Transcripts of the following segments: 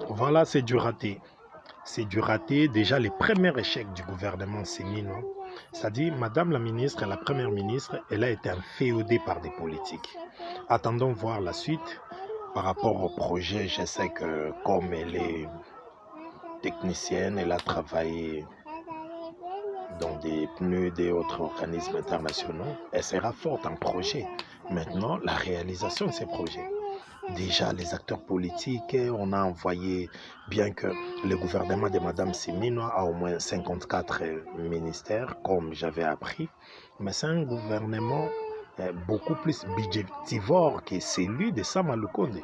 Voilà, c'est du raté. C'est du raté. Déjà, les premiers échecs du gouvernement séminois, c'est-à-dire, Madame la ministre, la première ministre, elle a été inféodée par des politiques. Attendons voir la suite. Par rapport au projet, je sais que comme elle est technicienne, elle a travaillé dans des PNUD et autres organismes internationaux. Elle sera forte en projet. Maintenant, la réalisation de ces projets. Déjà, les acteurs politiques, on a envoyé, bien que le gouvernement de Mme Seminois a au moins 54 ministères, comme j'avais appris, mais c'est un gouvernement beaucoup plus budgétivore que celui de Sama Lukonde.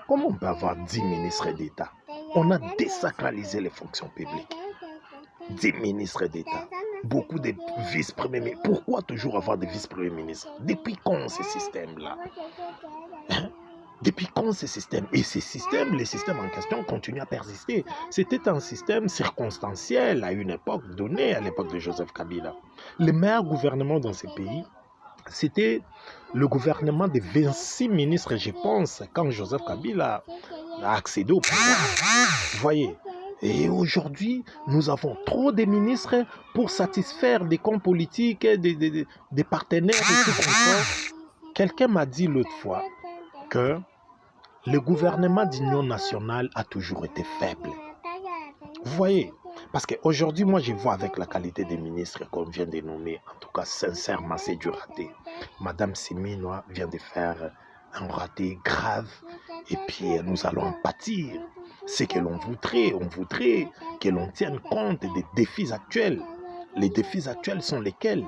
Comment on peut avoir 10 ministres d'État? On a désacralisé les fonctions publiques. 10 ministres d'État, beaucoup de vice-premiers ministres. Pourquoi toujours avoir des vice-premiers ministres? Depuis quand ce système-là? Depuis quand ce système? Et ces systèmes, les systèmes en question continuent à persister. C'était un système circonstanciel à une époque donnée, à l'époque de Joseph Kabila. Le meilleur gouvernement dans ces pays, c'était le gouvernement de 26 ministres, je pense, quand Joseph Kabila a accédé au pouvoir. Vous voyez? Et aujourd'hui, nous avons trop de ministres pour satisfaire des comptes politiques, des partenaires et tout comme ça. Quelqu'un m'a dit l'autre fois que le gouvernement d'union nationale a toujours été faible. Vous voyez? Parce qu'aujourd'hui, moi, je vois avec la qualité des ministres qu'on vient de nommer, en tout cas, sincèrement, c'est du raté. Madame Seminois vient de faire un raté grave et puis nous allons en pâtir. C'est que l'on voudrait que l'on tienne compte des défis actuels. Les défis actuels sont lesquels?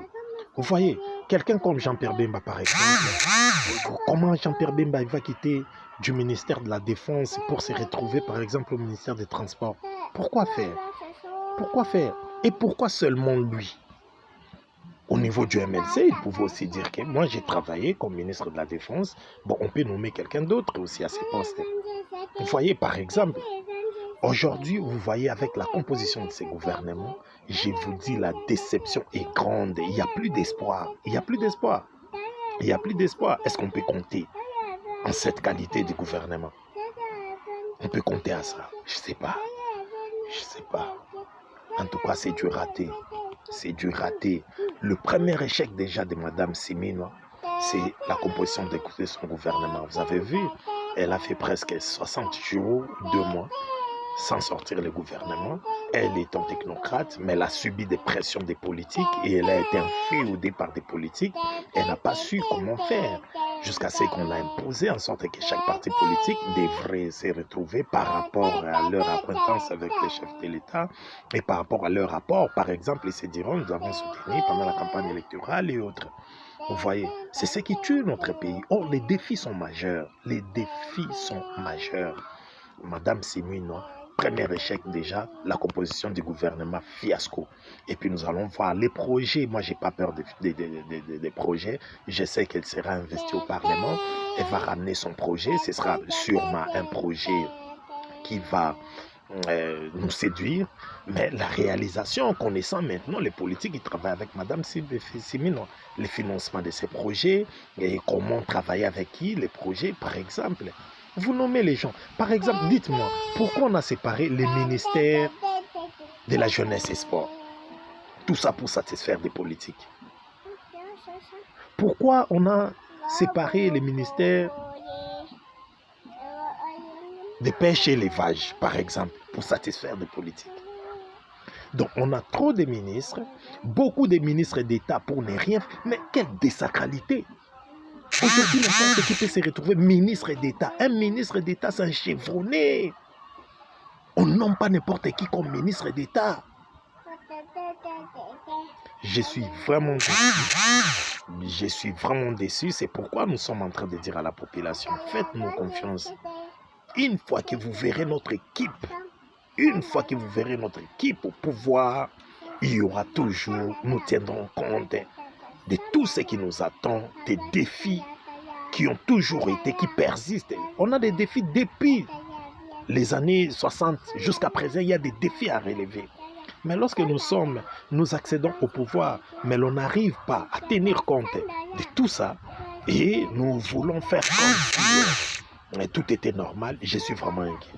Vous voyez, quelqu'un comme Jean-Pierre Bemba, par exemple, comment Jean-Pierre Bemba va quitter du ministère de la Défense pour se retrouver, par exemple, au ministère des Transports? Pourquoi faire? Pourquoi faire? Et pourquoi seulement lui? Au niveau du MLC, il pouvait aussi dire que moi j'ai travaillé comme ministre de la Défense. Bon, on peut nommer quelqu'un d'autre aussi à ces postes. Vous voyez, par exemple, aujourd'hui, vous voyez avec la composition de ces gouvernements, je vous dis, la déception est grande. Il n'y a plus d'espoir. Il n'y a plus d'espoir. Il n'y a plus d'espoir. Est-ce qu'on peut compter en cette qualité de gouvernement? On peut compter à ça. Je ne sais pas. Je ne sais pas. En tout cas, c'est du raté. C'est du raté. Le premier échec déjà de Mme Seminois, c'est la composition de son gouvernement. Vous avez vu, elle a fait presque 60 jours, 2 mois, sans sortir le gouvernement. Elle est un technocrate, mais elle a subi des pressions des politiques et elle a été inféodée par des politiques. Elle n'a pas su comment faire jusqu'à ce qu'on a imposé en sorte que chaque parti politique devrait se retrouver par rapport à leur acquaintance avec les chefs de l'État et par rapport à leur rapport. Par exemple, ils se diront, nous avons soutenu pendant la campagne électorale et autres. Vous voyez, c'est ce qui tue notre pays. Or, les défis sont majeurs. Les défis sont majeurs. Madame Seminois, premier échec déjà, la composition du gouvernement fiasco. Et puis nous allons voir les projets. Moi, je n'ai pas peur des projets. Je sais qu'elle sera investie au Parlement. Elle va ramener son projet. Ce sera sûrement un projet qui va nous séduire. Mais la réalisation, en connaissant maintenant les politiques qui travaillent avec Mme Seminois, le financement de ces projets, et comment travailler avec qui, les projets, par exemple. Vous nommez les gens. Par exemple, dites-moi, pourquoi on a séparé les ministères de la jeunesse et sport? Tout ça pour satisfaire des politiques. Pourquoi on a séparé les ministères de pêche et élevage, par exemple, pour satisfaire des politiques? Donc, on a trop de ministres, beaucoup de ministres d'État pour ne rien faire. Mais quelle désacralité! Aujourd'hui, n'importe qui peut se retrouver ministre d'État. Un ministre d'État, c'est un chevronné. On nomme pas n'importe qui comme ministre d'État. Je suis vraiment déçu. Je suis vraiment déçu. C'est pourquoi nous sommes en train de dire à la population, faites-nous confiance. Une fois que vous verrez notre équipe, au pouvoir, il y aura toujours, nous tiendrons compte de tout ce qui nous attend, des défis qui ont toujours été, qui persistent. On a des défis depuis les années 60 jusqu'à présent, il y a des défis à relever. Mais lorsque nous accédons au pouvoir, mais l'on n'arrive pas à tenir compte de tout ça, et nous voulons faire comme si tout était normal, je suis vraiment inquiet.